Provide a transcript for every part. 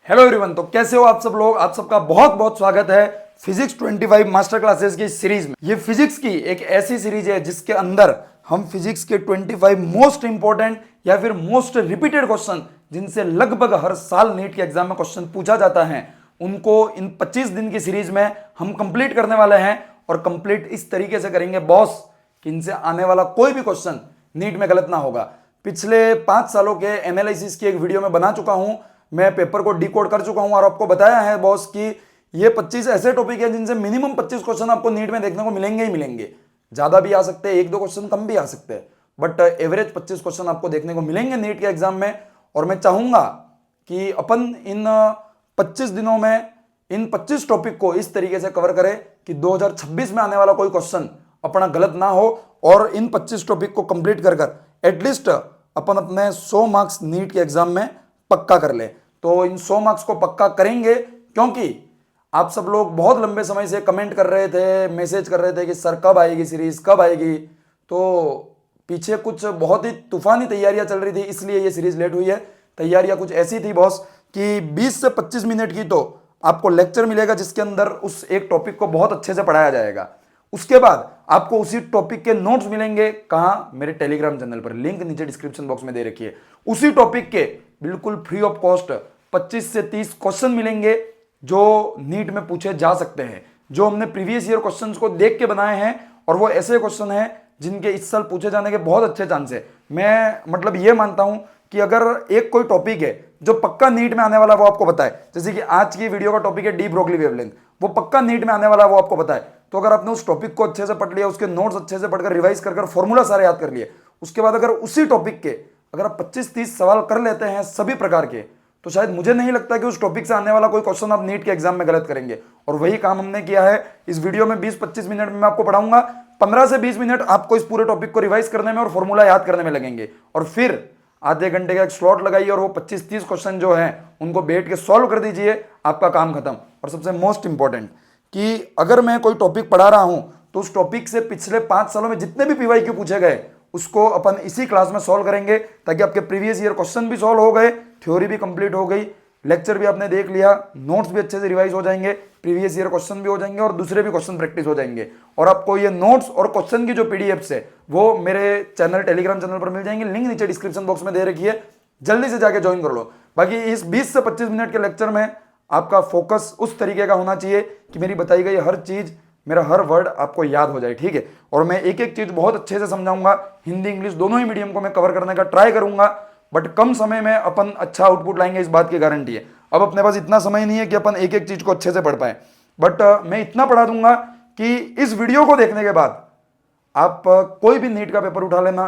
Hello everyone. तो कैसे हो आप सब लोग। आप सबका बहुत बहुत स्वागत है फिजिक्स 25 मास्टर क्लासेस की सीरीज में। ये फिजिक्स की एक ऐसी सीरीज है जिसके अंदर हम फिजिक्स के 25 मोस्ट इंपॉर्टेंट या फिर मोस्ट रिपीटेड क्वेश्चन जिनसे लगभग हर साल नीट के एग्जाम में क्वेश्चन पूछा जाता है उनको इन 25 दिन की सीरीज में हम कंप्लीट करने वाले हैं। और कंप्लीट इस तरीके से करेंगे बॉस कि इनसे आने वाला कोई भी क्वेश्चन नीट में गलत ना होगा। पिछले 5 सालों के एनालिसिस की एक वीडियो में बना चुका हूं, मैं पेपर को डिकोड कर चुका हूं और आपको बताया है बॉस कि ये 25 ऐसे टॉपिक है जिनसे मिनिमम 25 क्वेश्चन आपको नीट में देखने को मिलेंगे ही मिलेंगे। ज्यादा भी आ सकते हैं, एक दो क्वेश्चन कम भी आ सकते हैं, बट एवरेज 25 क्वेश्चन आपको देखने को मिलेंगे नीट के एग्जाम में। और मैं चाहूंगा कि अपन इन 25 दिनों में इन 25 टॉपिक को इस तरीके से कवर करें कि 2026 में आने वाला कोई क्वेश्चन अपना गलत ना हो और इन 25 टॉपिक को कंप्लीट कर एटलीस्ट अपन अपने 100 मार्क्स नीट के एग्जाम में पक्का कर ले। तो इन 100 मार्क्स को पक्का करेंगे क्योंकि आप सब लोग बहुत लंबे समय से कमेंट कर रहे थे, मैसेज कर रहे थे कि सर कब आएगी सीरीज, कब आएगी। तो पीछे कुछ बहुत ही तूफानी तैयारियां चल रही थी, इसलिए ये सीरीज लेट हुई है। तैयारियां कुछ ऐसी थी बॉस कि 20 से 25 मिनट की तो आपको लेक्चर मिलेगा जिसके अंदर उस एक टॉपिक को बहुत अच्छे से पढ़ाया जाएगा। उसके बाद आपको उसी टॉपिक के नोट्स मिलेंगे। कहां? मेरे टेलीग्राम चैनल पर, लिंक नीचे डिस्क्रिप्शन बॉक्स में दे रखी है। उसी टॉपिक के बिल्कुल फ्री ऑफ कॉस्ट 25 से 30 क्वेश्चन मिलेंगे जो नीट में पूछे जा सकते हैं, जो हमने प्रीवियस ईयर क्वेश्चंस को देख के बनाए हैं और वो ऐसे क्वेश्चन हैं जिनके इस साल पूछे जाने के बहुत अच्छे चांस है। मैं मतलब ये मानता हूं कि अगर एक कोई टॉपिक है जो पक्का नीट में आने वाला वो आपको पता है, जैसे कि आज की वीडियो का टॉपिक है डी ब्रोगली वेवलेंथ, वो पक्का नीट में आने वाला वो आपको पता है। तो अगर आपने उस टॉपिक को अच्छे से पढ़ लिया, उसके नोट्स अच्छे से पढ़कर रिवाइज कर फॉर्मूला सारे याद कर लिए, उसके बाद अगर उसी टॉपिक के अगर आप 25-30 सवाल कर लेते हैं सभी प्रकार के, तो शायद मुझे नहीं लगता कि उस टॉपिक से आने वाला कोई क्वेश्चन आप नीट के एग्जाम में गलत करेंगे। और वही काम हमने किया है। इस वीडियो में 20-25 मिनट में मैं आपको पढ़ाऊंगा, 15 से 20 मिनट आपको इस पूरे टॉपिक को रिवाइज करने में और फॉर्मूला याद करने में लगेंगे। और फिर आधे घंटे का एक स्लॉट लगाइए और वो 25-30 क्वेश्चन जो हैं उनको बैठ के सॉल्व कर दीजिए, आपका काम खत्म। और सबसे मोस्ट इंपॉर्टेंट कि अगर मैं कोई टॉपिक पढ़ा रहा हूं तो उस टॉपिक से पिछले 5 सालों में जितने भी पीवाईक्यू पूछे गए उसको अपन इसी क्लास में सॉल्व करेंगे, ताकि आपके प्रीवियस ईयर क्वेश्चन भी सॉल्व हो गए, थ्योरी भी कंप्लीट हो गई, लेक्चर भी आपने देख लिया, नोट्स भी अच्छे से रिवाइज हो जाएंगे, प्रीवियस ईयर क्वेश्चन भी हो जाएंगे और दूसरे भी क्वेश्चन प्रैक्टिस हो जाएंगे। और आपको ये नोट्स और क्वेश्चन की जो पीडीएफ्स है वो मेरे चैनल टेलीग्राम चैनल पर मिल जाएंगे, लिंक नीचे डिस्क्रिप्शन बॉक्स में दे रखी है, जल्दी से जाके ज्वाइन कर लो। बाकी इस 20 से 25 मिनट के लेक्चर में आपका फोकस उस तरीके का होना चाहिए कि मेरी बताई गई हर चीज, मेरा हर वर्ड आपको याद हो जाए, ठीक है। और मैं एक एक चीज बहुत अच्छे से समझाऊंगा, हिंदी इंग्लिश दोनों ही मीडियम को मैं कवर करने का ट्राई करूंगा, बट कम समय में अपन अच्छा आउटपुट लाएंगे, इस बात की गारंटी है। अब अपने पास इतना समय नहीं है कि अपन एक एक चीज को अच्छे से पढ़ पाए, बट मैं इतना पढ़ा दूंगा कि इस वीडियो को देखने के बाद आप कोई भी नीट का पेपर उठा लेना।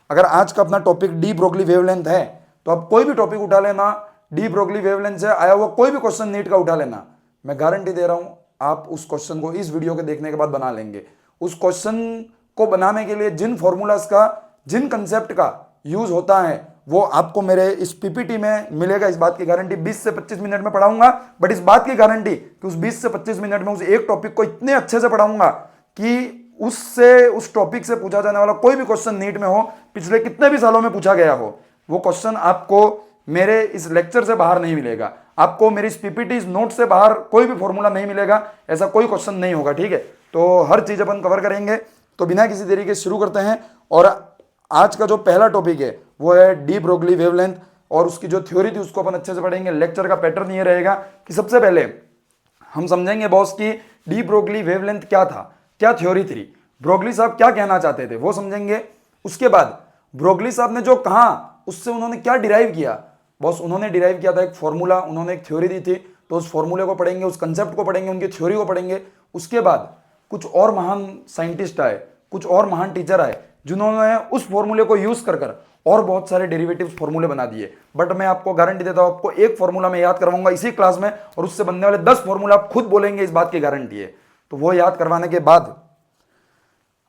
अगर आज का अपना टॉपिक डी ब्रोगली वेवलेंथ है तो आप कोई भी टॉपिक उठा लेना, डी ब्रोगली वेवलेंथ से आया हुआ कोई भी क्वेश्चन नीट का उठा लेना, मैं गारंटी दे रहा हूं आप उस क्वेश्चन को इस वीडियो के देखने के बाद बना लेंगे। उस क्वेश्चन को बनाने के लिए जिन फॉर्मूलाज का, जिन कंसेप्ट का यूज होता है वो आपको मेरे इस पीपीटी में मिलेगा, इस बात की गारंटी। 20 से 25 मिनट में पढ़ाऊंगा, बट इस बात की गारंटी कि उस 20 से 25 मिनट में उस एक टॉपिक को इतने अच्छे से पढ़ाऊंगा कि उससे, उस टॉपिक से पूछा जाने वाला कोई भी क्वेश्चन नीट में हो, पिछले कितने भी सालों में पूछा गया हो, वो क्वेश्चन आपको मेरे इस लेक्चर से बाहर नहीं मिलेगा, आपको मेरी इस पीपीटी इस नोट से बाहर कोई भी फॉर्मूला नहीं मिलेगा, ऐसा कोई क्वेश्चन नहीं होगा, ठीक है। तो हर चीज अपन कवर करेंगे। तो बिना किसी देरी के शुरू करते हैं। और आज का जो पहला टॉपिक है वो है डी ब्रोगली वेवलेंथ, और उसकी जो थ्योरी थी उसको अपन अच्छे से पढ़ेंगे। लेक्चर का पैटर्न ये रहेगा कि सबसे पहले हम समझेंगे बॉस की डी ब्रोगली वेवलेंथ क्या था, क्या थ्योरी थी, ब्रोगली साहब क्या कहना चाहते थे वो समझेंगे। उसके बाद ब्रोगली साहब ने जो कहा उससे उन्होंने क्या डिराइव किया, बॉस उन्होंने डिराइव किया था एक फॉर्मूला, उन्होंने एक थ्योरी दी थी, तो उस फॉर्मूले को पढ़ेंगे, उस कंसेप्ट को पढ़ेंगे, उनकी थ्योरी को पढ़ेंगे। उसके बाद कुछ और महान साइंटिस्ट आए, कुछ और महान टीचर आए जिन्होंने उस फॉर्मूले को यूज कर और बहुत सारे डेरिवेटिव्स फॉर्मूले बना दिए। बट मैं आपको गारंटी देता हूं आपको एक फॉर्मूला मैं याद करवाऊंगा इसी क्लास में, और उससे बनने वाले 10 फॉर्मूला आप खुद बोलेंगे, इस बात की गारंटी है। तो वो याद करवाने के बाद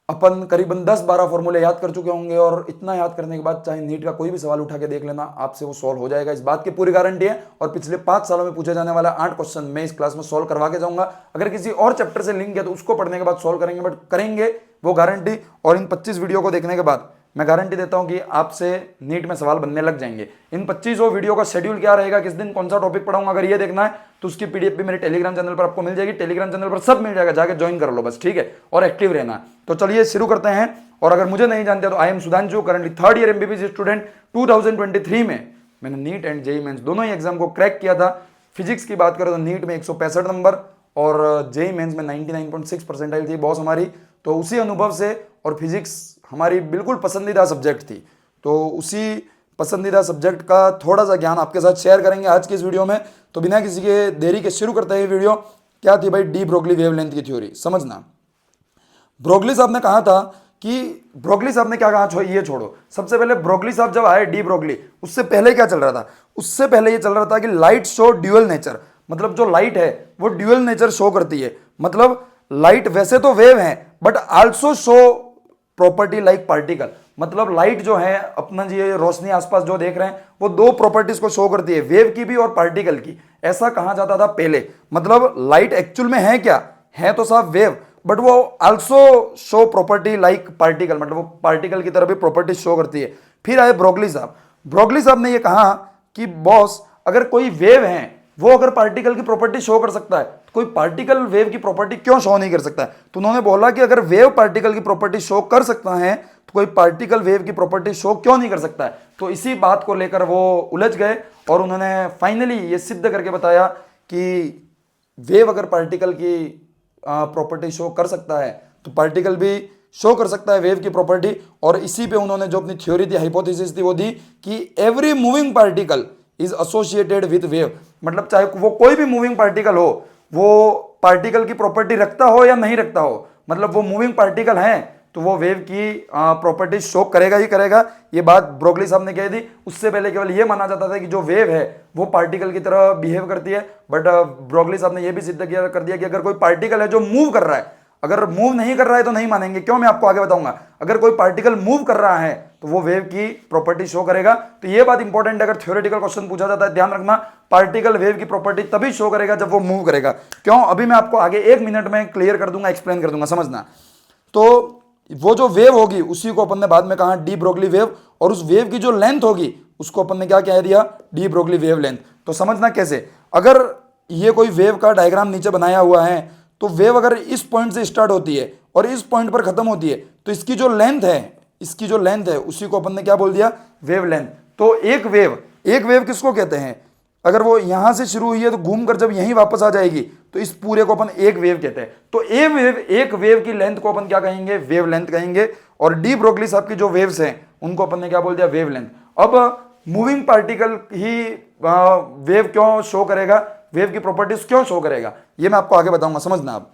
अपन करीबन 10-12 फॉर्मूले याद कर चुके होंगे, और इतना याद करने के बाद चाहे नीट का कोई भी सवाल उठा के देख लेना, आपसे वो सॉल्व हो जाएगा, इस बात की पूरी गारंटी है। और पिछले 5 सालों में पूछे जाने वाला 8 क्वेश्चन मैं इस क्लास में सॉल्व करवा के जाऊंगा। अगर किसी और चैप्टर से लिंक है तो उसको पढ़ने के बाद सॉल्व करेंगे, बट करेंगे वो गारंटी। और इन 25 वीडियो को देखने के बाद मैं गारंटी देता हूं कि आपसे नीट में सवाल बनने लग जाएंगे। इन 2500 वीडियो का शेड्यूल क्या रहेगा, किस दिन कौन सा टॉपिक पढ़ाऊंगा, अगर ये देखना है तो उसकी पीडीएफ भी मेरे टेलीग्राम चैनल पर आपको मिल जाएगी। टेलीग्राम चैनल पर सब मिल जाएगा, जाके ज्वाइन कर लो बस, ठीक है, और एक्टिव रहना। तो चलिए शुरू करते हैं। और अगर मुझे नहीं जानते तो I am Sudhanshu, currently 3rd year MBBS student. 2023 में मैंने नीट एंड जेईई मेंस दोनों ही एग्जाम को क्रैक किया था। फिजिक्स की बात करें तो नीट में 165 नंबर और जेईई मेंस में 99.6 परसेंटाइल थी बॉस हमारी। तो उसी अनुभव से, और फिजिक्स हमारी बिल्कुल पसंदीदा सब्जेक्ट थी, तो उसी पसंदीदा सब्जेक्ट का थोड़ा सा ज्ञान आपके साथ शेयर करेंगे आज की इस वीडियो में। तो बिना किसी के देरी के शुरू करते हैं वीडियो। क्या थी भाई डी ब्रोगली वेवलेंथ की थ्योरी, समझना। ब्रोगली साहब ने कहा था कि ब्रोगली साहब ने क्या कहा, ये छोड़ो। सबसे पहले ब्रोगली साहब जब आए, डी ब्रोगली, उससे पहले क्या चल रहा था? उससे पहले ये चल रहा था कि लाइट शो ड्यूअल नेचर, मतलब जो लाइट है वो ड्यूअल नेचर शो करती है। मतलब लाइट वैसे तो वेव है but also show property like particle. मतलब लाइट जो है अपना ये रोशनी आसपास जो देख रहे हैं वो दो प्रॉपर्टीज को शो करती है, वेव की भी और पार्टिकल की। ऐसा कहा जाता था पहले। मतलब लाइट एक्चुअल में है क्या, है तो साहब वेव, बट वो also show property like particle, मतलब वो पार्टिकल की तरह भी प्रॉपर्टी शो करती है। फिर आए ब्रोगली साहब। ब्रोगली साहब ने ये कहा कि बॉस अगर कोई वेव है वो अगर पार्टिकल की प्रॉपर्टी शो कर सकता है तो कोई पार्टिकल वेव की प्रॉपर्टी क्यों शो नहीं कर सकता है? तो उन्होंने बोला कि अगर वेव पार्टिकल की प्रॉपर्टी शो कर सकता है तो कोई पार्टिकल वेव की प्रॉपर्टी शो क्यों नहीं कर सकता है? तो इसी बात को लेकर वो उलझ गए और उन्होंने फाइनली ये सिद्ध करके बताया कि वेव अगर पार्टिकल की प्रॉपर्टी शो कर सकता है तो पार्टिकल भी शो कर सकता है वेव की प्रॉपर्टी। और इसी पे उन्होंने जो अपनी थ्योरी थी, हाइपोथेसिस थी, वो दी कि every moving particle is associated with wave. मतलब चाहे वो कोई भी मूविंग पार्टिकल हो, वो पार्टिकल की प्रॉपर्टी रखता हो या नहीं रखता हो, मतलब वो मूविंग पार्टिकल है तो वो वेव की प्रॉपर्टी शो करेगा ही करेगा। ये बात ब्रोगली साहब ने कह दी। उससे पहले केवल ये माना जाता था कि जो वेव है वो पार्टिकल की तरह बिहेव करती है, बट ब्रोगली साहब ने ये भी सिद्ध किया कर दिया कि अगर कोई पार्टिकल है जो मूव कर रहा है, अगर मूव नहीं कर रहा है तो नहीं मानेंगे। क्यों, मैं आपको आगे बताऊंगा। अगर कोई पार्टिकल मूव कर रहा है तो वो वेव की प्रॉपर्टी शो करेगा। तो ये बात इंपॉर्टेंट है, अगर थ्योरेटिकल क्वेश्चन पूछा जाता है ध्यान रखना, पार्टिकल वेव की प्रॉपर्टी तभी शो करेगा जब वो मूव करेगा। क्यों, अभी मैं आपको आगे 1 मिनट में क्लियर कर दूंगा, एक्सप्लेन कर दूंगा, समझना। तो वो जो वेव होगी उसी को अपन ने बाद में कहा डी ब्रोगली वेव, और उस वेव की जो लेंथ होगी उसको अपन ने क्या कह दिया, डी ब्रोगली वेव लेंथ। तो समझना कैसे, अगर ये कोई वेव का डायग्राम नीचे बनाया हुआ है तो वेव अगर इस पॉइंट से स्टार्ट होती है और इस पॉइंट पर खत्म होती है तो इसकी जो लेंथ है उसी को अपन ने क्या बोल दिया, वेव लेंथ। तो एक वेव किसको कहते हैं, अगर वो यहां से शुरू हुई है तो घूमकर जब यहीं वापस आ जाएगी तो इस पूरे को अपन एक वेव कहते हैं। तो एक वेव की लेंथ को अपन क्या कहेंगे, वेव लेंथ कहेंगे। और डी ब्रोगली साहब की जो वेव्स हैं उनको अपन ने क्या बोल दिया, वेव लेंथ। अब मूविंग पार्टिकल ही वेव क्यों शो करेगा, वेव की प्रॉपर्टीज क्यों शो करेगा, ये मैं आपको आगे बताऊंगा, समझना आप।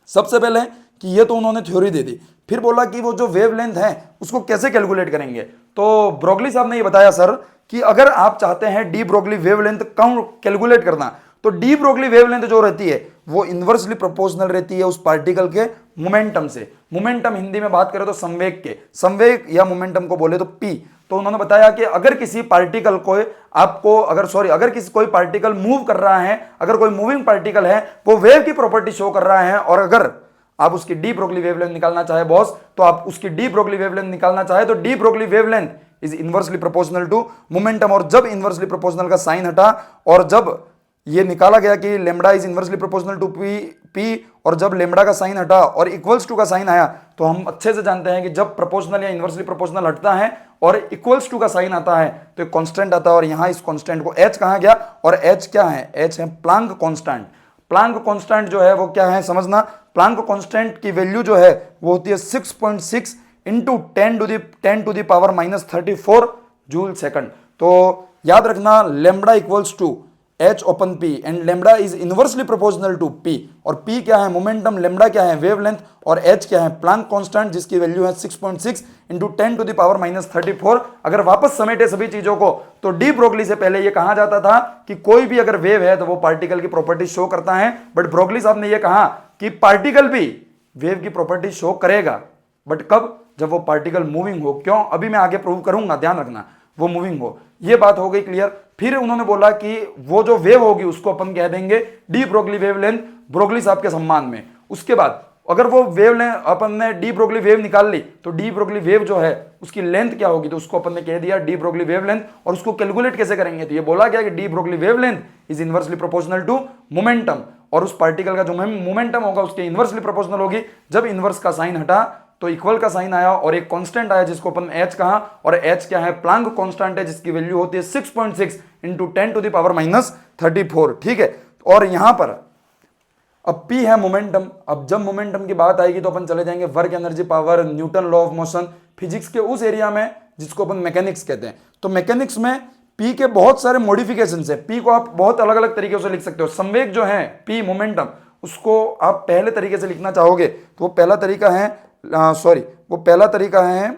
सबसे पहले कि ये तो उन्होंने थ्योरी दे दी, फिर बोला कि वो जो वेव लेंथ है उसको कैसे कैलकुलेट करेंगे। तो ब्रोगली साहब ने ये बताया सर कि अगर आप चाहते हैं डी ब्रोगली वेवलेंथ कैलकुलेट करना तो डी ब्रोगली वेवलेंथ जो रहती है वो इन्वर्सली प्रोपोर्शनल रहती है उस पार्टिकल के मोमेंटम से। मोमेंटम हिंदी में बात करें तो संवेग के, संवेग या मोमेंटम को बोले तो पी। तो उन्होंने बताया कि अगर किसी पार्टिकल को अगर किसी कोई पार्टिकल मूव कर रहा है, अगर कोई मूविंग पार्टिकल है वो वेव की प्रॉपर्टी शो कर रहा है, और अगर आप उसकी डी ब्रोगली वेवलेंथ निकालना चाहे बॉस, तो आप उसकी डी ब्रोगली वेवलेंथ निकालना चाहे तो de Broglie wavelength is inversely proportional to momentum. और जब इनवर्सली प्रोपोर्शनल का साइन हटा और जब ये निकाला गया कि lambda is inversely proportional to P और जब लेमडा का साइन हटा और इक्वल्स टू का साइन आया, तो हम अच्छे से जानते हैं कि जब प्रोपोर्शनल या इनवर्सली प्रोपोर्शनल हटता है और इक्वल्स टू का साइन आता है तो एक कांस्टेंट आता है, और यहां इस कांस्टेंट को h कहा गया, और h क्या है, h है प्लांक कांस्टेंट। प्लांक कांस्टेंट जो है वो क्या है, समझना। प्लांक कांस्टेंट की वैल्यू जो है वो होती है 6.6 into 10 to the power -34 joule second. तो याद रखना, lambda equals to h open p and lambda is inversely proportional to p। और p क्या है, मोमेंटम, लेमडा क्या है, वेवलेंथ, और h क्या है, प्लांक कांस्टेंट, जिसकी वैल्यू है 6.6 इंटू 10 टू द पावर -34। अगर वापस समेटे सभी चीजों को तो डी ब्रोगली से पहले ये कहा जाता था कि कोई भी अगर वेव है तो वो पार्टिकल की प्रॉपर्टी शो करता है, बट ब्रोगली साहब ने ये कहा कि पार्टिकल भी वेव की प्रॉपर्टी शो करेगा, बट कब, जब वो पार्टिकल मूविंग हो। क्यों, अभी मैं आगे प्रूव करूंगा, ध्यान रखना, वो मूविंग हो। ये बात हो गई क्लियर। फिर उन्होंने बोला कि वो जो वेव होगी उसको अपन कह देंगे डी ब्रोगली वेवलेंथ, ब्रोगली साहब के सम्मान में। उसके बाद अगर वो वेव ले अपन ने डी ब्रोगली वेव निकाल ली तो डी ब्रोगली वेव जो है उसकी लेंथ क्या होगी, तो उसको अपन ने कह दिया डी ब्रोगली वेव लेंथ। और उसको कैलकुलेट कैसे करेंगे, तो ये बोला गया कि de Broglie wave length is inversely proportional to momentum, और उस पार्टिकल का जो मोमेंटम होगा उसके इनवर्सली प्रोपोर्शनल होगी। जब इनवर्स का साइन हटा तो इक्वल का साइन आया और एक कांस्टेंट आया जिसको अपन एच कहा, और एच क्या है, प्लांक कांस्टेंट है जिसकी वैल्यू होती है 6.6 इंटू 10⁻⁻34। ठीक है, और यहां पर अब P है मोमेंटम। अब जब मोमेंटम की बात आएगी तो अपन चले जाएंगे work energy power, Newton law of motion, physics के उस एरिया में जिसको अपन मैकेनिक्स कहते हैं। तो मैकेनिक्स में P के बहुत सारे मॉडिफिकेशन है। P को आप बहुत अलग अलग तरीके से लिख सकते हो। संवेग जो है P मोमेंटम, उसको आप पहले तरीके से लिखना चाहोगे तो वो पहला तरीका है, वो पहला तरीका है,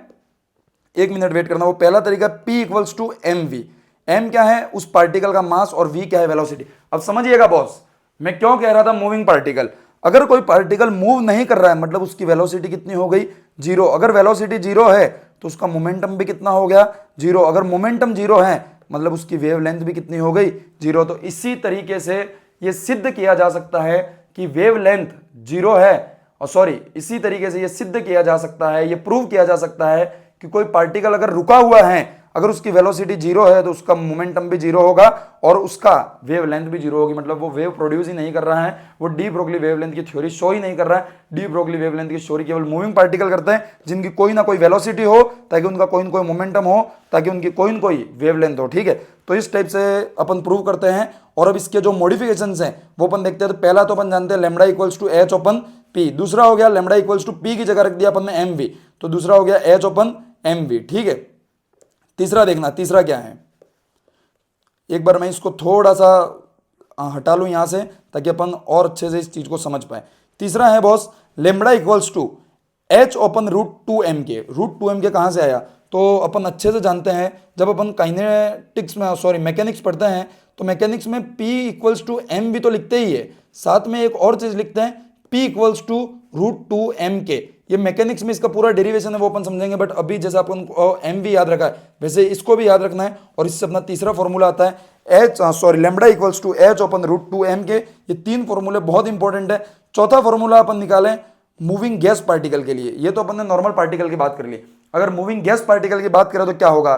एक मिनट वेट करना, वो पहला तरीका P equals to M V. M क्या है, उस पार्टिकल का मास, और V क्या है, वेलोसिटी। अब समझिएगा बॉस, मैं क्यों कह रहा था मूविंग पार्टिकल। अगर कोई पार्टिकल मूव नहीं कर रहा है मतलब उसकी वेलोसिटी कितनी हो गई, जीरो। अगर वेलोसिटी जीरो है तो उसका मोमेंटम भी कितना हो गया, जीरो। अगर मोमेंटम जीरो है मतलब उसकी वेवलेंथ भी कितनी हो गई, जीरो। तो इसी तरीके से यह सिद्ध किया जा सकता है कि वेवलेंथ जीरो है, और इसी तरीके से यह सिद्ध किया जा सकता है, यह प्रूव किया जा सकता है कि कोई पार्टिकल अगर रुका हुआ है, अगर उसकी वेलोसिटी जीरो है तो उसका मोमेंटम भी जीरो होगा और उसका वेवलेंथ भी जीरो होगी। मतलब वो वेव प्रोड्यूस ही नहीं कर रहा है, वो डी ब्रोगली वेवलेंथ की थ्योरी शो ही नहीं कर रहा है। डी ब्रोगली वेवलेंथ की थ्योरी केवल मूविंग पार्टिकल करते हैं जिनकी कोई ना कोई वेलोसिटी हो, ताकि उनका कोई ना कोई मोमेंटम हो, ताकि उनकी कोई ना कोई वेवलेंथ हो। ठीक है, तो इस टाइप से अपन प्रूव करते हैं। और अब इसके जो मॉडिफिकेशन हैं वो अपन देखते हैं। तो पहला तो अपन जानते हैं lambda equals to H open P. दूसरा हो गया लेमडा इक्वल्स टू पी की जगह रख दिया अपन ने एम वी, तो दूसरा हो गया एच ओपन एम वी। ठीक है, तीसरा देखना, तीसरा क्या है, एक बार मैं इसको थोड़ा सा हटा लूं यहां से ताकि अपन और अच्छे से इस चीज को समझ पाए। तीसरा है boss lambda equals to H open root two M K. Root two M K कहां से आया, तो अपन अच्छे से जानते हैं जब अपन काइनेटिक्स में मैकेनिक्स पढ़ते हैं तो मैकेनिक्स में P इक्वल्स टू एम भी तो लिखते ही है, साथ में एक और चीज लिखते हैं P equals to root two M K. ये मैकेनिक्स में इसका पूरा डेरिवेशन है, वो अपन समझेंगे। बट अभी जैसे अपन एम वी याद रखा है वैसे इसको भी याद रखना है। और इससे अपना तीसरा फॉर्मूला आता है lambda equals to H open root two M K. ये तीन फॉर्मूले बहुत इंपॉर्टेंट है। चौथा फॉर्मूला अपन निकालें मूविंग गैस पार्टिकल के लिए। ये तो अपन ने नॉर्मल पार्टिकल की बात कर ली, अगर मूविंग गैस पार्टिकल की बात करें तो क्या होगा,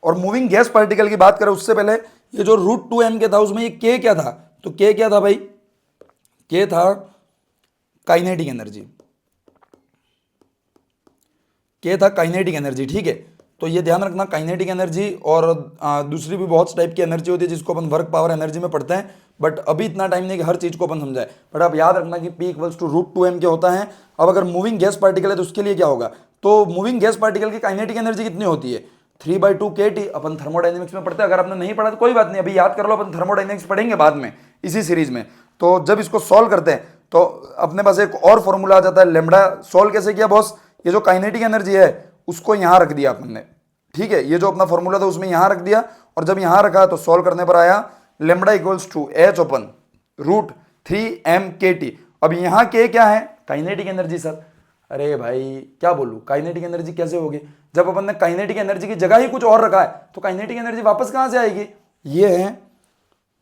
और मूविंग गैस पार्टिकल की बात करें उससे पहले ये जो रूट टू एम के था उसमें ये के क्या था, तो के क्या था भाई, के था काइनेटिक एनर्जी। के था काइनेटिक एनर्जी। ठीक है, तो ये ध्यान रखना काइनेटिक एनर्जी, और दूसरी भी बहुत टाइप की एनर्जी होती है जिसको अपन वर्क पावर एनर्जी में पढ़ते हैं। बट अभी इतना टाइम नहीं कि हर चीज को अपन समझाए, बट आप याद रखना कि P equals to root two M K होता है। अब अगर मूविंग गैस पार्टिकल है तो उसके लिए क्या होगा, तो मूविंग गैस पार्टिकल की काइनेटिक एनर्जी कितनी होती है, 3/2 kT। अपन थर्मोडाइनमिक्स में पढ़ते हैं, अगर आपने नहीं पढ़ा तो कोई बात नहीं, अभी याद कर लो, अपन थर्मोडाइनमिक्स पढ़ेंगे बाद में इसी सीरीज में। तो जब इसको सॉल्व करते हैं तो अपने पास एक और फॉर्मूला आ जाता है लेमडा। सॉल्व कैसे किया बॉस, ये जो काइनेटिक एनर्जी है उसको यहां रख दिया अपन ने। ठीक है, ये जो अपना फॉर्मूला था उसमें यहां रख दिया, और जब यहां रखा तो सॉल्व करने पर आया lambda equals to H open root 3m kT। अब यहां के क्या है, काइनेटिक एनर्जी सर। अरे भाई क्या बोलूं, काइनेटिक एनर्जी कैसे होगी, जब अपन ने काइनेटिक एनर्जी की जगह ही कुछ और रखा है तो काइनेटिक एनर्जी वापस कहां से आएगी। ये है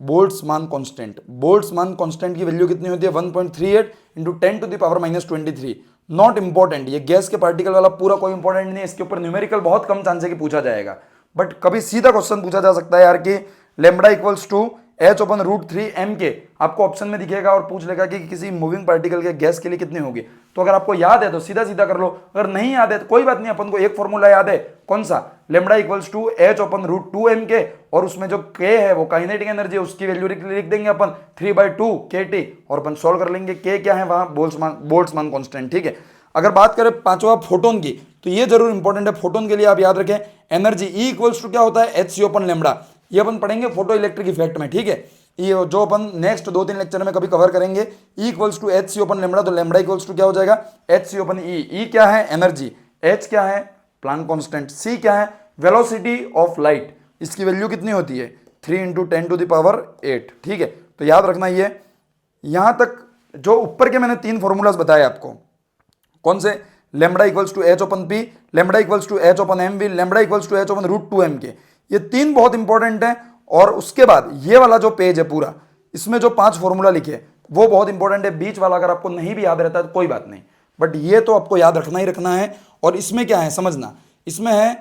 बोल्ट्जमान कांस्टेंट। बोल्ट्जमान कांस्टेंट की वैल्यू कितनी होती है, 1.38 इंटू 10⁻⁻23। नॉट इंपॉर्टेंट, ये गैस के पार्टिकल वाला पूरा कोई इंपॉर्टेंट नहीं है, इसके ऊपर न्यूमेरिकल बहुत कम चांस है कि पूछा जाएगा। बट कभी सीधा क्वेश्चन पूछा जा सकता है यार कि lambda equals to H open root 3m K, आपको ऑप्शन में दिखेगा और पूछ लेगा कि किसी मूविंग पार्टिकल के गैस के लिए कितनी होगी। तो अगर आपको याद है तो सीधा सीधा कर लो, अगर नहीं याद है तो कोई बात नहीं, अपन को एक फॉर्मूला याद है, कौन सा, lambda equals to H open root 2m K, और उसमें जो के है वो काइनेटिक एनर्जी है, उसकी वैल्यू लिख देंगे अपन 3/2 kT, और अपन सोल्व कर लेंगे। के क्या है वहां, बोल्ट्जमान कांस्टेंट। ठीक है, अगर बात करें पांचवा फोटोन की तो ये जरूर इंपॉर्टेंट है। फोटोन के लिए आप याद रखें एनर्जी ई इक्वल्स टू क्या होता है, एच सी ओपन लेमडा। ये अपन पढ़ेंगे फोटो इलेक्ट्रिक इफेक्ट में। ठीक है, ये जो अपन नेक्स्ट 2-3 लेक्चर में कभी कवर करेंगे। E equals to H C open lambda, तो लेमडा इक्वल्स टू क्या हो जाएगा, एच सी ओपन ई। ई क्या है, एनर्जी, एच क्या है, प्लांक कांस्टेंट, सी क्या है, वेलोसिटी ऑफ लाइट। इसकी वैल्यू कितनी होती है, 3 × 10⁸। ठीक है, तो याद रखना ये यहां तक जो ऊपर के मैंने 3 फॉर्मूलाज बताए आपको, कौन से, lambda equals to H open P, lambda equals to H open M V, lambda equals to H open root 2 M K, ये 3 बहुत इंपॉर्टेंट है। और उसके बाद ये वाला जो पेज है पूरा, इसमें जो 5 फॉर्मूला लिखे वो बहुत इंपॉर्टेंट है। बीच वाला अगर आपको नहीं भी याद रहता है तो कोई बात नहीं, बट ये तो आपको याद रखना ही रखना है। और इसमें क्या है समझना, इसमें है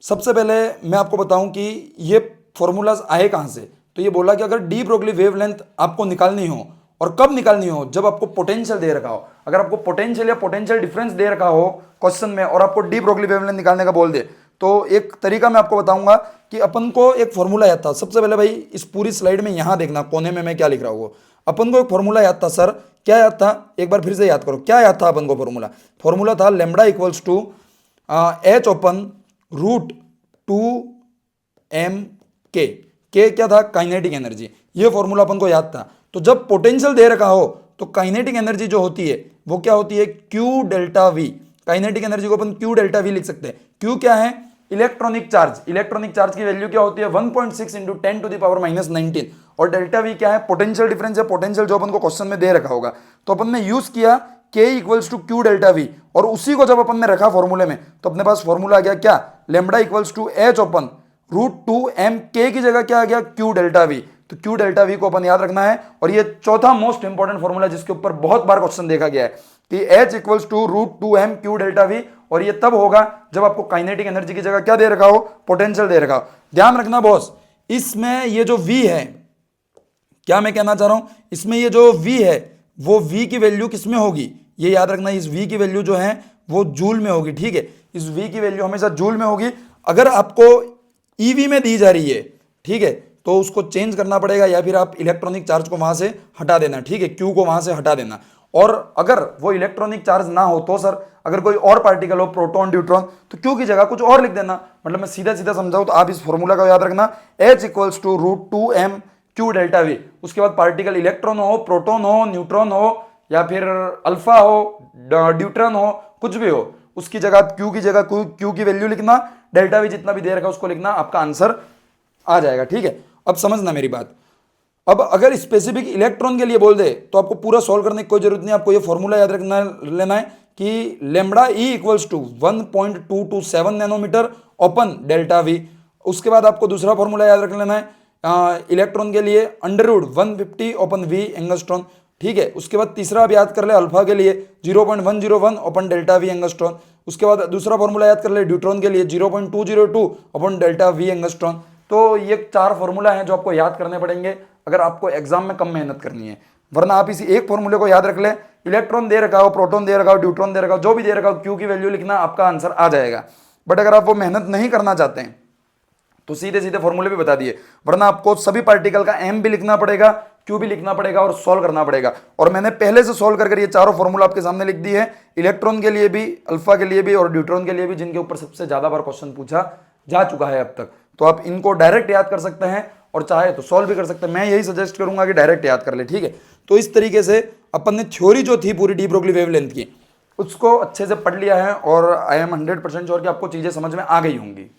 सबसे पहले मैं आपको बताऊं कि ये फॉर्मूलाज आए कहां से। तो ये बोला कि अगर डी ब्रोगली वेवलेंथ आपको निकालनी हो, और कब निकालनी हो, जब आपको पोटेंशियल दे रखा हो। अगर आपको पोटेंशियल या पोटेंशियल डिफरेंस दे रखा हो क्वेश्चन में और आपको डी ब्रोगली वेवलेंथ निकालने का बोल दे, तो एक तरीका मैं आपको बताऊंगा कि अपन को एक फॉर्मूला याद था। सबसे पहले भाई इस पूरी स्लाइड में यहां देखना कोने में मैं क्या लिख रहा हूं। अपन को एक फॉर्मूला याद था सर, क्या याद था, एक बार फिर से याद करो क्या याद था अपन को। फॉर्मूला था lambda equals to H open root 2 M K क्या था, काइनेटिक एनर्जी। ये फॉर्मूला अपन को याद था। तो जब पोटेंशियल दे रखा हो तो काइनेटिक एनर्जी जो होती है वो क्या होती है, Q delta we. Kinetic energy को अपन क्यू डेल्टा वी लिख सकते हैं। क्यू क्या है, इलेक्ट्रॉनिक चार्ज। इलेक्ट्रॉनिक चार्ज की वैल्यू क्या होती है 1.6 इंटू 10 टू द पावर -19। और डेल्टा वी क्या है, पोटेंशियल डिफरेंस है, पोटेंशियल जो अपन को क्वेश्चन में दे रखा होगा। तो अपन ने यूज किया K equals to Q delta V, और उसी को जब अपन ने रखा फॉर्मूले में तो अपने पास फॉर्मूला आ गया क्या, lambda equals to H open root 2 M K की जगह क्या आ गया, क्यू डेल्टा वी। तो क्यू डेल्टा वी को अपन याद रखना है। और ये चौथा मोस्ट इंपॉर्टेंट फॉर्मूला जिसके ऊपर बहुत बार क्वेश्चन देखा गया है कि H equals to root 2 M Q delta V. और ये तब होगा जब आपको काइनेटिक एनर्जी की जगह क्या दे रखा हो, पोटेंशियल दे रखा हो। ध्यान रखना बॉस, इसमें ये जो V है, क्या मैं कहना चाह रहा हूं, इसमें ये जो V है वो V की वैल्यू किसमें होगी, ये याद रखना। इस V की वैल्यू जो है वो जूल में होगी, ठीक है। इस V की वैल्यू हमेशा जूल में होगी। अगर आपको EV में दी जा रही है, ठीक है, तो उसको चेंज करना पड़ेगा, या फिर आप इलेक्ट्रॉनिक चार्ज को वहां से हटा देना, ठीक है, Q को वहां से हटा देना। और अगर वो इलेक्ट्रॉनिक चार्ज ना हो तो सर, अगर कोई और पार्टिकल हो, प्रोटॉन न्यूट्रॉन, तो Q की जगह कुछ और लिख देना। मतलब मैं सीधा सीधा समझाऊं तो आप इस फॉर्मूला का याद रखना, H equals to root 2 M Q delta V. उसके बाद पार्टिकल इलेक्ट्रॉन हो, प्रोटॉन हो, न्यूट्रॉन हो, या फिर अल्फा हो, ड्यूट्रॉन हो, कुछ भी हो, उसकी जगह Q की जगह Q की वैल्यू लिखना, डेल्टा वी जितना भी दे रखा उसको लिखना, आपका आंसर आ जाएगा, ठीक है। अब समझना मेरी बात। अब अगर स्पेसिफिक इलेक्ट्रॉन के लिए बोल दे तो आपको पूरा सॉल्व करने की कोई जरूरत नहीं, आपको ये फॉर्मूला याद रखना लेना है कि lambda E equals to 1.227 nanometre open delta V. उसके बाद आपको दूसरा फॉर्मूला याद रख लेना है इलेक्ट्रॉन के लिए अंडररूट 150 ओपन वी एंगस्ट्रॉन, ठीक है। उसके बाद तीसरा आप याद कर ले अल्फा के लिए 0.101 ओपन डेल्टा वी एंगस्ट्रॉन। उसके बाद दूसरा फॉर्मूला याद कर ले ड्यूट्रॉन के लिए 0.202 ओपन डेल्टा वी एंगस्ट्रॉन। तो ये 4 फॉर्मूला हैं जो आपको याद करने पड़ेंगे अगर आपको एग्जाम में कम मेहनत करनी है। वरना आप इसी एक फॉर्मूले को याद रख ले, इलेक्ट्रॉन दे रखा हो, प्रोटॉन दे रखा हो, ड्यूट्रॉन दे रखा हो, जो भी दे रखा हो, क्यू की वैल्यू लिखना, आपका आंसर आ जाएगा। बट अगर आप वो मेहनत नहीं करना चाहते हैं तो सीधे सीधे फॉर्मूले भी बता दिए, वरना आपको सभी पार्टिकल का एम भी लिखना पड़ेगा, क्यू भी लिखना पड़ेगा और सॉल्व करना पड़ेगा। और मैंने पहले से सॉल्व करके ये चारों फॉर्मूला आपके सामने लिख दी है, इलेक्ट्रॉन के लिए भी, अल्फा के लिए भी और ड्यूट्रॉन के लिए भी, जिनके ऊपर सबसे ज्यादा बार क्वेश्चन पूछा जा चुका है अब तक। तो आप इनको डायरेक्ट याद कर सकते हैं और चाहे तो सॉल्व भी कर सकते हैं। मैं यही सजेस्ट करूंगा कि डायरेक्ट याद कर ले, ठीक है। तो इस तरीके से अपन ने थ्योरी जो थी पूरी डी ब्रोगली वेवलेंथ की उसको अच्छे से पढ़ लिया है, और आई एम 100% श्योर कि आपको चीजें समझ में आ गई होंगी।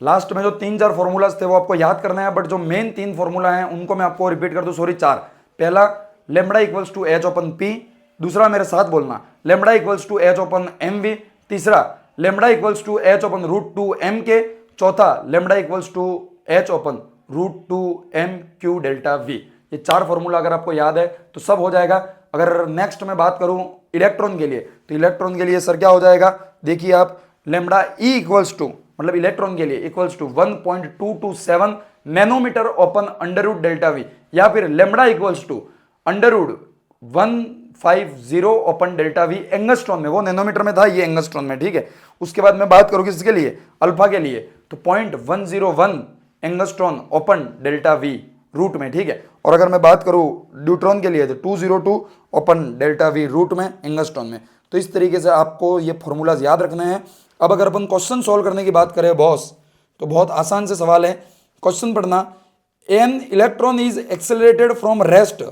लास्ट में जो 3-4 फॉर्मूलाज थे वो आपको याद करना है, बट जो मेन 3 फॉर्मूला हैं उनको मैं आपको रिपीट कर दूं, सॉरी 4। पहला lambda equals to H open P, दूसरा मेरे साथ बोलना lambda equals to H open M v, तीसरा lambda equals to H open root 2 M k, चौथा lambda equals to H open root 2 M Q delta v. ये 4 formula अगर आपको याद है तो सब हो जाएगा। अगर नेक्स्ट में बात करूं इलेक्ट्रॉन के लिए, तो इलेक्ट्रॉन के लिए सर क्या हो जाएगा, देखिए आप, लेमडा ई इक्वल्स टू, मतलब इलेक्ट्रॉन के लिए equals to 1.227 nanometre open under root delta V, या फिर lambda equals to under root 150 open delta V angstrom में, वो नैनोमीटर में था, ये एंगस्ट्रॉन में, ठीक है। उसके बाद मैं बात करूं किसके लिए, अल्फा के लिए, तो 0.101 angstrom open delta V root में, ठीक है। और अगर मैं बात करूं ड्यूट्रॉन के लिए तो 202 ओपन डेल्टा वी रूट में एंगस्ट्रॉन में। तो इस तरीके से आपको ये फॉर्मूलाज याद रखने हैं। अब अगर अपन क्वेश्चन सॉल्व करने की बात करें बॉस, तो बहुत आसान से सवाल है, क्वेश्चन पढ़ना, an electron is accelerated from rest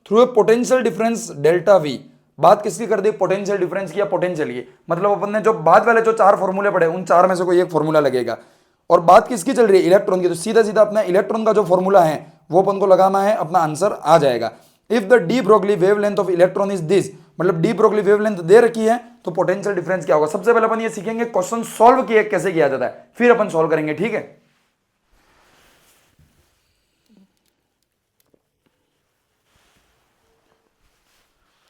through a potential difference delta we बात किसकी कर दी, पोटेंशियल डिफरेंस की या पोटेंशियल की, मतलब अपन ने जो बाद वाले जो 4 फॉर्मूले पढ़े उन 4 में से कोई एक फॉर्मूला लगेगा। और बात किसकी चल रही है, इलेक्ट्रॉन की, तो सीधा सीधा अपना इलेक्ट्रॉन का जो फॉर्मूला है वो अपन को लगाना है, अपना आंसर आ जाएगा। If the de Broglie wavelength of electron is this, मतलब डी ब्रोगली वेवलेंथ दे रखी है तो पोटेंशियल डिफरेंस क्या होगा। सबसे पहले अपन ये सीखेंगे क्वेश्चन सॉल्व किए कैसे किया जाता है, फिर अपन सॉल्व करेंगे, ठीक है।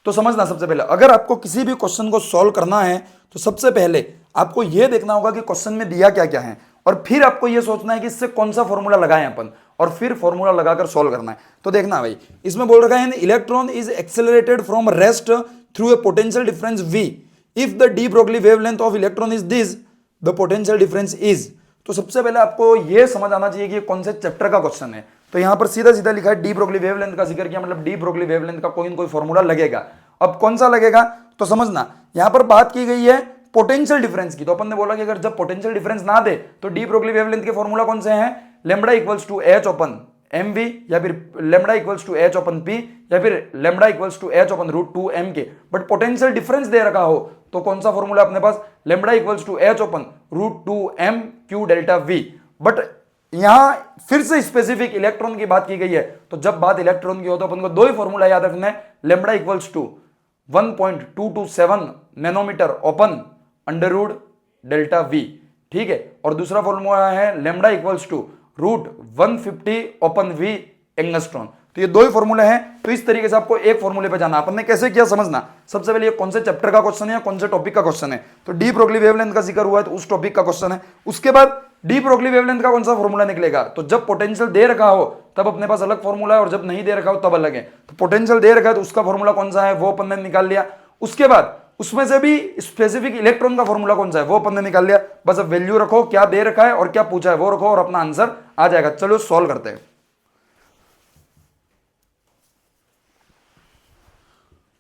तो समझना, सबसे पहले अगर आपको किसी भी क्वेश्चन को सॉल्व करना है तो सबसे पहले आपको यह देखना होगा कि क्वेश्चन में दिया क्या क्या है, और फिर आपको यह सोचना है कि इससे कौन सा फॉर्मूला लगाएं अपन, और फिर फॉर्मूला लगाकर सॉल्व करना है। तो देखना भाई, इसमें बोल रखा है electron is accelerated from rest through a potential difference v if the de Broglie wavelength of electron is this the potential difference is. तो सबसे पहले आपको यह समझ आना चाहिए कि कौन से चैप्टर का क्वेश्चन है। तो यहां पर सीधा सीधा लिखा है डी ब्रोगली वेवलेंथ का जिक्र किया, मतलब डी ब्रोगली वेवलेंथ का कोई ना कोई फॉर्मूला लगेगा। अब कौन सा लगेगा, तो समझना यहां पर बात की गई है पोटेंशियल डिफरेंस की। तो अपन ने बोला कि अगर जब पोटेंशियल डिफरेंस ना दे तो डी ब्रोगली वेवलेंथ के फॉर्मूला कौन से हैं, lambda equals to H open M v, या फिर lambda equals to H open p, या फिर lambda equals to H open root 2 M k. But potential difference दे रखा हो तो कौन सा फॉर्मूला अपने पास, lambda equals to H open root 2 M Q delta v. But यहां फिर से स्पेसिफिक इलेक्ट्रॉन की बात की गई है, तो जब बात इलेक्ट्रॉन की हो तो अपन को दो ही फॉर्मूला याद रखना है, lambda equals to 1.227 nanometre open under root delta V, ठीक है। और दूसरा फॉर्मूला है lambda equals to root 150 open V angstrom. तो ये दो ही फॉर्मूले हैं। तो इस तरीके से आपको एक फॉर्मूले पे जाना। अपन ने कैसे किया समझना, सबसे पहले ये कौन से चैप्टर का क्वेश्चन है या कौन से टॉपिक का क्वेश्चन है। तो डी ब्रोगली वेवलेंथ का जिक्र हुआ है तो उस टॉपिक का क्वेश्चन है। उसके बाद डी ब्रोगली वेवलेंथ का कौन सा फॉर्मूला निकलेगा, तो जब पोटेंशियल दे रखा हो तब अपने पास अलग फॉर्मूला है, और जब नहीं दे रखा हो तब अलग है। तो पोटेंशियल दे रखा है तो उसका फॉर्मूला कौन सा है वो अपन ने निकाल लिया। उसके बाद उसमें से भी स्पेसिफिक इलेक्ट्रॉन का फॉर्मूला कौन सा है वो अपन ने निकाल लिया। बस अब वैल्यू रखो, क्या दे रखा है और क्या पूछा है वो रखो, और अपना आंसर आ जाएगा। चलो सॉल्व करते हैं।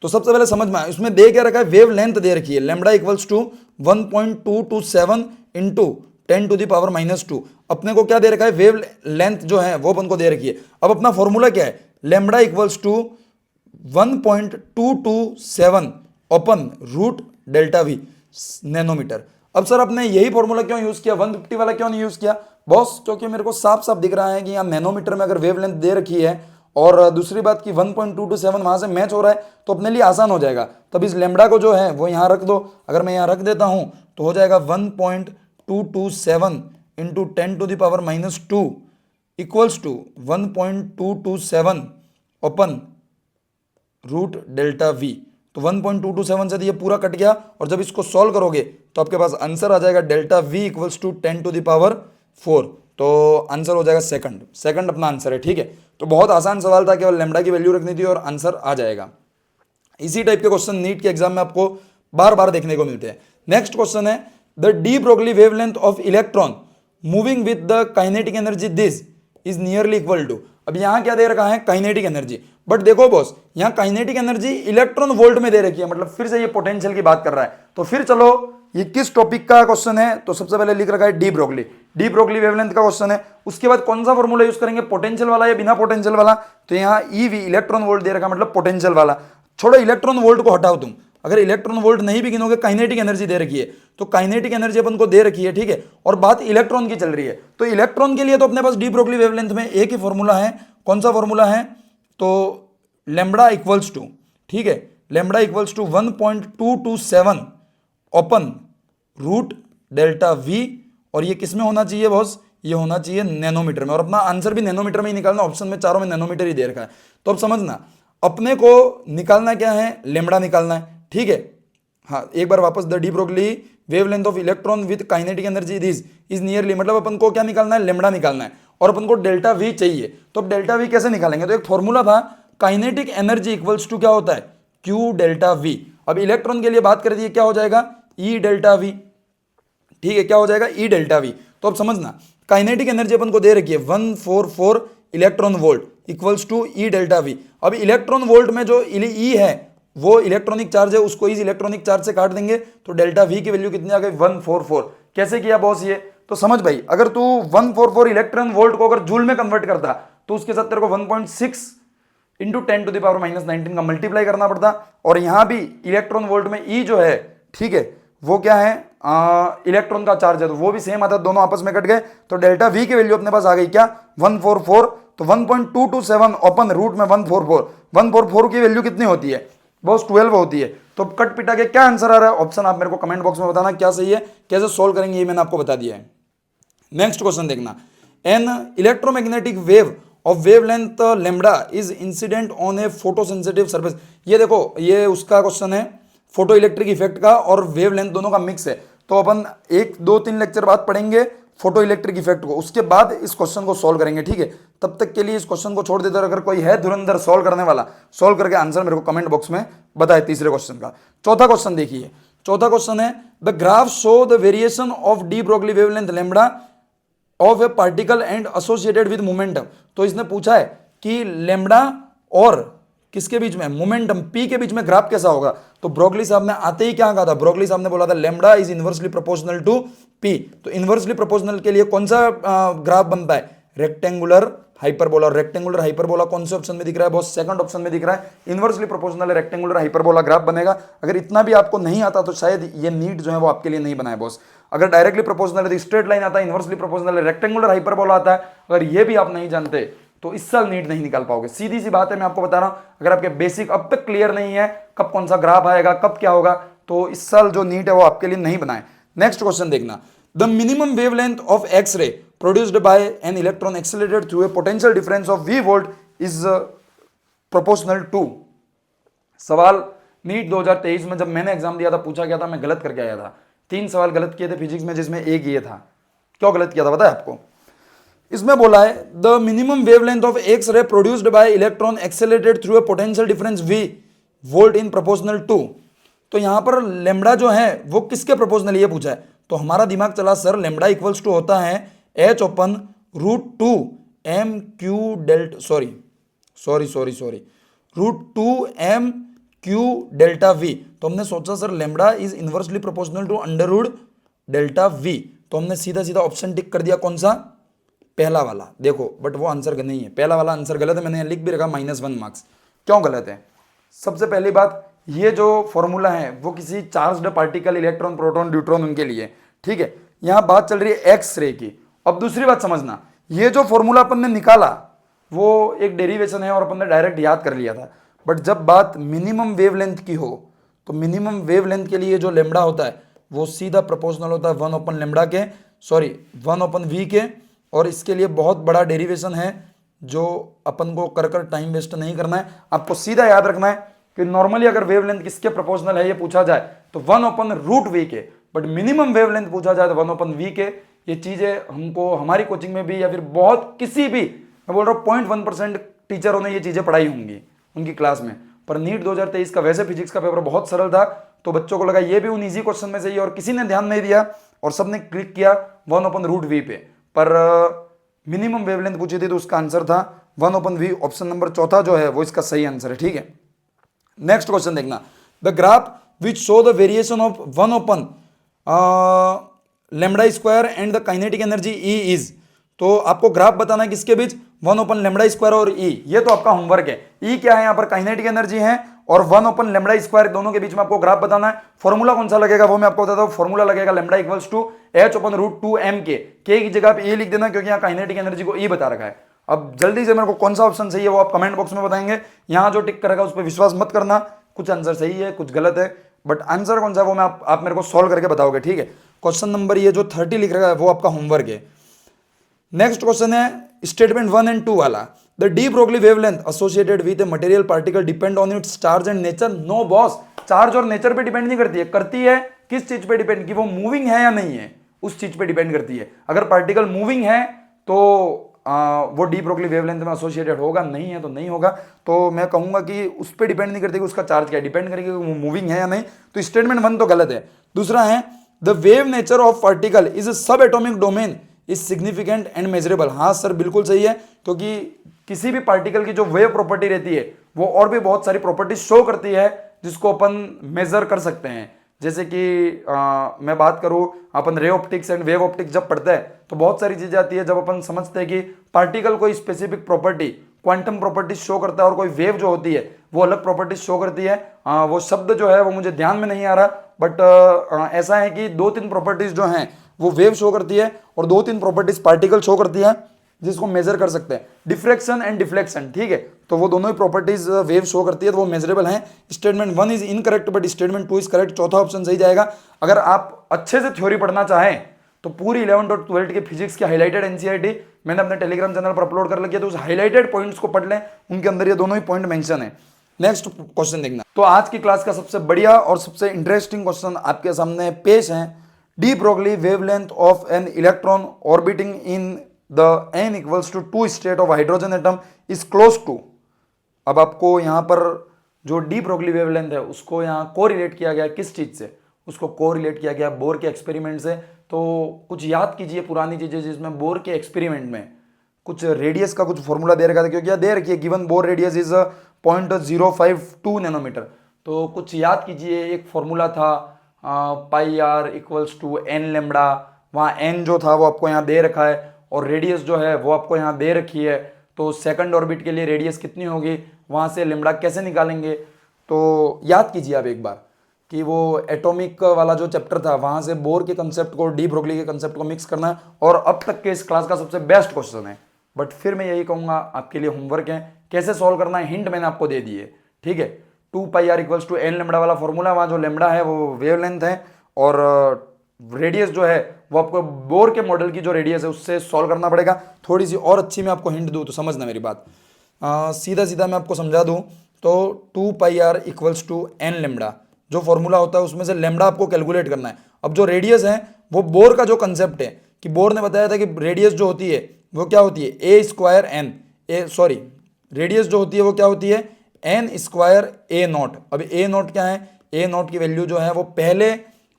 तो सबसे पहले समझ में आए, इसमें दे क्या रखा है, वेव लेंथ दे रखी है lambda equals to 1.227 into 10 to the power -2। अपने को क्या दे रखा है, वेव लेंथ जो है वो अपन को दे रखी है। अब अपना फॉर्मूला क्या है, lambda equals to 1.227 open root delta V nanometre. अब सर आपने यही फॉर्मूला क्यों यूज किया, 150 वाला क्यों नहीं यूज किया बॉस, क्योंकि मेरे को साफ साफ दिख रहा है कि यहाँ नैनोमीटर में अगर वेव लेंथ दे रखी है और दूसरी बात की 1.227 वहां से मैच हो रहा है तो अपने लिए आसान हो जाएगा। तब इस लेमडा को जो है वो यहाँ रख दो। अगर मैं यहाँ रख देता हूँ तो हो जाएगा 1.227 into 10 to the power -2 equals to 1.227 open root delta V. तो 1.227 से ये पूरा कट गया, और जब इसको सॉल्व करोगे तो आपके पास आंसर आ जाएगा delta V equals to 10 to the power 4। तो आंसर हो जाएगा सेकंड अपना आंसर है, ठीक है। तो बहुत आसान सवाल था, केवल लेमडा की वैल्यू रखनी थी और आंसर आ जाएगा। इसी टाइप के क्वेश्चन नीट के एग्जाम में आपको बार बार देखने को मिलते हैं। नेक्स्ट क्वेश्चन है, the de Broglie wavelength of electron moving with the kinetic energy this is nearly equal to. अब यहां क्या दे रखा है, काइनेटिक एनर्जी। बट देखो बॉस, यहां काइनेटिक एनर्जी इलेक्ट्रॉन वोल्ट में दे रखी है, मतलब फिर से ये पोटेंशियल की बात कर रहा है। तो फिर चलो ये किस टॉपिक का क्वेश्चन है, तो सबसे पहले लिख रखा है डी ब्रोगली वेवलेंथ का क्वेश्चन है। उसके बाद कौन सा फॉर्मूला यूज करेंगे, पोटेंशियल वाला या बिना पोटेंशियल वाला। तो यहाँ ईवी इलेक्ट्रॉन वोल्ट दे रखा, मतलब पोटेंशियल वाला। छोड़ो इलेक्ट्रॉन वोल्ट को हटाओ तुम, अगर इलेक्ट्रॉन वोल्ट नहीं भी गिनोगे काइनेटिक एनर्जी दे रखी है। तो काइनेटिक एनर्जी अपन को दे रखी है, ठीक है। और बात इलेक्ट्रॉन की चल रही है, तो इलेक्ट्रॉन के लिए तो अपने पास डी ब्रोगली वेवलेंथ में एक ही फॉर्मूला है। कौन सा फॉर्मूला है, तो लेमडा इक्वल्स टू, ठीक है, lambda equals to 1.227 open root delta V. और ये किस में होना चाहिए बॉस, ये होना चाहिए नैनोमीटर में। और अपना आंसर भी नैनोमीटर में ही निकालना, ऑप्शन में चारों में नैनोमीटर ही दे रखा है। तो अब समझना, अपने को निकालना क्या है, लेमडा निकालना है, ठीक है। हाँ, एक बार वापस, the de Broglie wavelength of electron with kinetic energy this is nearly, मतलब अपन को क्या निकालना है, लेमडा निकालना है, और अपन को डेल्टा वी चाहिए। तो अब डेल्टा वी कैसे निकालेंगे, तो एक फॉर्मूला था, काइनेटिक एनर्जी इक्वल्स टू क्या होता है, क्यू डेल्टा वी। अब इलेक्ट्रॉन के लिए बात कर दी, क्या हो जाएगा, ई डेल्टा वी, ठीक है, क्या हो जाएगा, ई डेल्टा वी। तो अब समझना, काइनेटिक एनर्जी अपन को दे रखी है 144 electron volt equals to E delta V. अब इलेक्ट्रॉन वोल्ट में जो ई है वो इलेक्ट्रॉनिक चार्ज है, उसको इस इलेक्ट्रॉनिक चार्ज से काट देंगे तो डेल्टा वी की वैल्यू कितनी आ गई, 144। कैसे किया बॉस ये, तो समझ भाई, अगर तू 144 इलेक्ट्रॉन वोल्ट को अगर जूल में कन्वर्ट करता तो उसके साथ तेरे को 1.6 इंटू 10⁻⁻19 का मल्टीप्लाई करना पड़ता, और यहां भी इलेक्ट्रॉन वोल्ट में ई जो है, ठीक है, वो क्या है, इलेक्ट्रॉन का चार्ज है, तो वो भी सेम आता, दोनों आपस में कट गए, तो डेल्टा वी की वैल्यू अपने पास आ गई क्या, 144, तो 1.227 ओपन रूट में 144 की वैल्यू कितनी होती है बॉस, 12 होती है। तो कट पिटा के क्या आंसर आ रहा है, ऑप्शन आप मेरे को कमेंट बॉक्स में बताना क्या सही है, कैसे सोल्व करेंगे ये मैंने आपको बता दिया है। नेक्स्ट क्वेश्चन देखना, an electromagnetic wave of wavelength lambda is incident on A photosensitive surface. ये देखो, ये उसका क्वेश्चन है फोटो इलेक्ट्रिक इफेक्ट का, और वेवलेंथ दोनों का मिक्स है, तो अपन 1 2 3 लेक्चर बाद पढ़ेंगे फोटो इलेक्ट्रिक इफेक्ट को, उसके बाद इस क्वेश्चन को सॉल्व करेंगे, ठीक है। तब तक के लिए इस क्वेश्चन को छोड़ देते, अगर कोई है धुरंधर सॉल्व करने वाला, सॉल्व करके आंसर मेरे को कमेंट बॉक्स में बताए तीसरे क्वेश्चन का। चौथा क्वेश्चन देखिए, चौथा क्वेश्चन है the graph show the variation of D Broglie wavelength lambda of A particle and associated with momentum. तो इसने पूछा है कि लैम्बडा और किसके बीच में, मोमेंटम पी के बीच में ग्राफ कैसा होगा। तो ब्रोगली साहब ने आते ही क्या कहा था, ब्रोगली साहब ने बोला था lambda is inversely proportional to P. तो इनवर्सली प्रोपोर्शनल के लिए कौन सा ग्राफ बनता है, रेक्टेंगुलर हाइपरबोला। और रेक्टेंगुलर हाइपरबोला कौन से ऑप्शन में दिख रहा है बॉस, सेकंड ऑप्शन में दिख रहा है, inversely proportional rectangular hyperbola graph बनेगा। अगर इतना भी आपको नहीं आता तो शायद ये नीट जो है वो आपके लिए नहीं बनाए बॉस। अगर डायरेक्टली प्रोपोर्शनल है तो स्ट्रेट लाइन आता है, इनवर्सली प्रोपोर्शनल रेक्टेंगुलर हाइपरबोला आता है। अगर ये भी आप नहीं जानते तो इस साल नीट नहीं निकाल पाओगे, सीधी सी बात है, मैं आपको बता रहा हूं। अगर आपके बेसिक अब तक क्लियर नहीं है, कब कौन सा ग्राफ आएगा, कब क्या होगा, तो इस साल जो नीट है वो आपके लिए नहीं बनाए। नेक्स्ट क्वेश्चन देखना, the minimum wavelength of X ray produced by an electron accelerated through a potential difference of v volt is proportional to. सवाल नीट 2023 में जब मैंने एग्जाम दिया था पूछा गया था, मैं गलत करके आया था, 3 सवाल गलत किए थे फिजिक्स में, जिसमें एक ये था। क्यों गलत किया था पता है आपको, इसमें बोला है the minimum wavelength of X ray produced by electron accelerated through a potential difference v volt in proportional to. तो यहां पर लैम्बडा जो है वो किसके प्रोपोर्शनल ये पूछा है, तो हमारा दिमाग चला सर लैम्बडा इक्वल्स टू होता है h open root 2 m Q delta sorry root 2 m Q delta v। तो हमने सोचा sir lambda is inversely proportional to under root delta v, तो हमने सीधा सीधा ऑप्शन टिक कर दिया, कौन सा, पहला वाला। देखो बट वो आंसर नहीं है, पहला वाला आंसर गलत है, मैंने लिख भी रखा -1 मार्क्स। क्यों गलत है, सबसे पहली बात, ये जो फॉर्मूला है वो किसी charged particle, electron, proton, neutron, उनके लिए, ठीक है। यहां बात चल रही है एक्स रे की। अब दूसरी बात समझना, ये जो फॉर्मूला अपन ने निकाला वो एक डेरिवेशन है और अपन ने डायरेक्ट याद कर लिया था, बट जब बात मिनिमम वेवलेंथ की हो तो मिनिमम वेवलेंथ के लिए जो लैम्बडा होता है वो सीधा प्रोपोर्शनल होता है 1 ओपन लैम्बडा के, 1 ओपन वी के। और इसके लिए बहुत बड़ा डेरिवेशन है जो अपन को कर टाइम वेस्ट नहीं करना है, आपको सीधा याद रखना है कि नॉर्मली अगर वेवलेंथ किसके प्रोपोर्शनल है ये पूछा जाए तो 1 ओपन रूट वी के, बट मिनिमम वेवलेंथ पूछा जाए तो 1 ओपन वी के। ये चीजें हमको हमारी कोचिंग में भी या फिर बहुत किसी भी, मैं बोल रहा हूँ 0.1% टीचरों ने ये चीजें पढ़ाई होंगी उनकी क्लास में। पर नीट 2023 का वैसे फिजिक्स का पेपर बहुत सरल था, तो बच्चों को लगा ये भी उन ईजी क्वेश्चन में से ही, और किसी ने ध्यान नहीं दिया और सबने क्लिक किया 1 ओपन रूट वी पे। पर मिनिमम वेवलेंथ पूछी थी तो उसका आंसर था 1 ओपन वी, ऑप्शन नंबर चौथा जो है वो इसका सही आंसर है, ठीक है। नेक्स्ट क्वेश्चन देखना, the graph which show the variation of 1 open lambda square and the kinetic energy E is. तो आपको ग्राफ बताना है किसके बीच, 1 ओपन लैम्बडा स्क्वायर और ई, ये तो आपका होमवर्क है। ई क्या है, यहाँ पर काइनेटिक एनर्जी है, और 1 ओपन लैम्बडा स्क्वायर, दोनों के बीच में आपको ग्राफ बताना है। फॉर्मूला कौन सा लगेगा वो मैं आपको बताता हूं, फॉर्मूला लगेगा lambda equals to h open root 2 m के की जगह पे ए लिख देना, क्योंकि यहाँ काइनेटिक एनर्जी को ई बता रखा है। अब जल्दी से मेरे को कौन सा ऑप्शन सही है वो आप कमेंट बॉक्स में बताएंगे, यहाँ जो टिक करेगा उस पर विश्वास मत करना, कुछ आंसर सही है कुछ गलत है, बट आंसर कौन सा है वो मैं आप मेरे को सॉल्व करके बताओगे, ठीक है। क्वेश्चन नंबर ये जो 30 लिख रखा है वो आपका होमवर्क है। नेक्स्ट क्वेश्चन है स्टेटमेंट 1 एंड 2 वाला, the de Broglie wavelength associated with a material particle depend on its charge and nature. No boss, charge और नेचर पे डिपेंड नहीं करती है, करती है किस चीज पे डिपेंड, कि वो मूविंग है या नहीं है, उस चीज पे डिपेंड करती है। अगर पार्टिकल मूविंग है तो वो डी ब्रोगली वेवलेंथ में एसोसिएटेड होगा, नहीं है तो नहीं होगा। तो मैं कहूंगा कि उस पर डिपेंड नहीं करती कि उसका चार्ज क्या है, डिपेंड करेगी कि वो मूविंग है या नहीं। तो स्टेटमेंट 1 तो गलत है। दूसरा है the wave nature of particle is subatomic domain is significant and measurable. हाँ सर बिल्कुल सही है, क्योंकि किसी भी पार्टिकल की जो वेव प्रॉपर्टी रहती है वो और भी बहुत सारी प्रॉपर्टी शो करती है जिसको अपन मेजर कर सकते हैं। जैसे कि मैं बात करूं, अपन ray optics and wave optics जब पढ़ते हैं तो बहुत सारी चीजें आती है, जब अपन समझते हैं कि पार्टिकल कोई specific property quantum properties show करता है और कोई वेव जो होती है वो अलग प्रॉपर्टीज शो करती है। वो शब्द जो है वो मुझे ध्यान में नहीं आ रहा, बट ऐसा है कि 2-3 प्रॉपर्टीज जो हैं वो वेव शो करती है और 2-3 प्रॉपर्टीज पार्टिकल शो करती है जिसको मेजर कर सकते हैं, डिफ्रेक्शन एंड डिफ्लेक्शन, ठीक है। तो वो दोनों ही प्रॉपर्टीज वेव शो करती है, तो वो मेजरेबल हैं। Statement 1 is incorrect but statement 2 is correct, चौथा ऑप्शन सही जाएगा। अगर आप अच्छे से थ्योरी पढ़ना चाहें तो पूरी 11th और 12th के फिजिक्स की हाईलाइटेड एनसीईआरटी मैंने अपने टेलीग्राम चैनल पर अपलोड कर रखी है, तो उस हाईलाइटेड पॉइंट्स को पढ़ लें, उनके अंदर ये दोनों ही पॉइंट मेंशन है। नेक्स्ट क्वेश्चन देखना। तो आज की क्लास का सबसे बढ़िया और सबसे इंटरेस्टिंग क्वेश्चन आपके सामने पेश है। De Broglie wavelength of an electron orbiting in the n equals to 2 state of hydrogen atom is close to. अब आपको यहां पर जो डी ब्रोगली वेवलेंथ है उसको यहाँ कोरिलेट किया गया किस चीज से, उसको कोरिलेट किया गया बोर के एक्सपेरिमेंट से। तो कुछ याद कीजिए पुरानी चीजें, जिसमें बोर के एक्सपेरिमेंट में कुछ रेडियस का कुछ फॉर्मूला दे रखा था, क्योंकि दे रखी है given Bohr radius is 0.052 nanometre. तो कुछ याद कीजिए, एक फॉर्मूला था pi r equals to n lambda, वहाँ एन जो था वो आपको यहाँ दे रखा है और रेडियस जो है वो आपको यहाँ दे रखी है। तो सेकंड ऑर्बिट के लिए रेडियस कितनी होगी, वहाँ से लेमड़ा कैसे निकालेंगे। तो याद कीजिए आप एक बार कि वो एटॉमिक वाला जो चैप्टर था वहाँ से बोर के कंसेप्ट को डी ब्रोगली के कंसेप्ट को मिक्स करना है, और अब तक के इस क्लास का सबसे बेस्ट क्वेश्चन है। बट फिर मैं यही कहूँगा आपके लिए होमवर्क है, कैसे सॉल्व करना है हिंट मैंने आपको दे दी है, ठीक है। 2 pi r equals to n lambda वाला फॉर्मूला, वहाँ जो लेमड़ा है वो वेवलेंथ है और रेडियस जो है वो आपको बोर के मॉडल की जो रेडियस है उससे सॉल्व करना पड़ेगा। थोड़ी सी और अच्छी मैं आपको हिंट दूँ तो समझना मेरी बात, सीधा सीधा मैं आपको समझा दूँ तो 2 pi r equals to n lambda जो फॉर्मूला होता है उसमें से लेमड़ा आपको कैलकुलेट करना है। अब जो रेडियस है वो बोर का जो कंसेप्ट है कि बोर ने बताया था कि रेडियस जो होती है वो क्या होती है ए स्क्वायर एन रेडियस जो होती है वो क्या होती है एन स्क्वायर ए नॉट। अब ए नॉट क्या है, ए नॉट की वैल्यू जो है वो पहले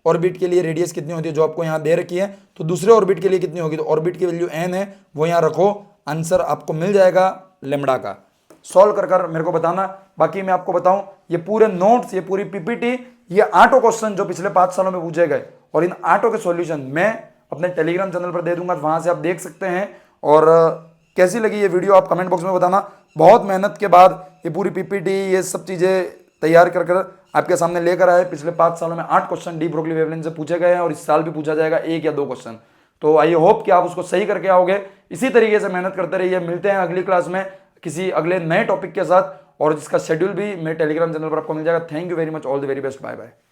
ऑर्बिट के लिए रेडियस कितनी होती है जो आपको यहाँ दे रखी है, तो दूसरे ऑर्बिट के लिए कितनी होगी, तो ऑर्बिट की वैल्यू एन है वो यहाँ रखो, आंसर आपको मिल जाएगा लेमड़ा का। सॉल्व कर मेरे को बताना। बाकी मैं आपको बताऊं ये पूरे नोट्स, ये पूरी पीपीटी, ये 8 क्वेश्चन जो पिछले 5 सालों में पूछे गए और इन 8 के सॉल्यूशन मैं अपने टेलीग्राम चैनल पर दे दूंगा, वहां से आप देख सकते हैं। और कैसी लगी ये वीडियो आप कमेंट बॉक्स में बताना। बहुत मेहनत के बाद ये पूरी पीपीटी ये सब चीजें तैयार कर आपके सामने लेकर आए। पिछले 5 सालों में 8 क्वेश्चन डी ब्रोगली वेवलेंथ से पूछे गए हैं और इस साल भी पूछा जाएगा 1 या 2 क्वेश्चन। तो आई होप कि आप उसको सही करके आओगे। इसी तरीके से मेहनत करते रहिए। मिलते हैं अगली क्लास में किसी अगले नए टॉपिक के साथ, और जिसका शेड्यूल भी मेरे टेलीग्राम चैनल पर आपको मिल जाएगा। Thank you very much, all the very best, bye bye.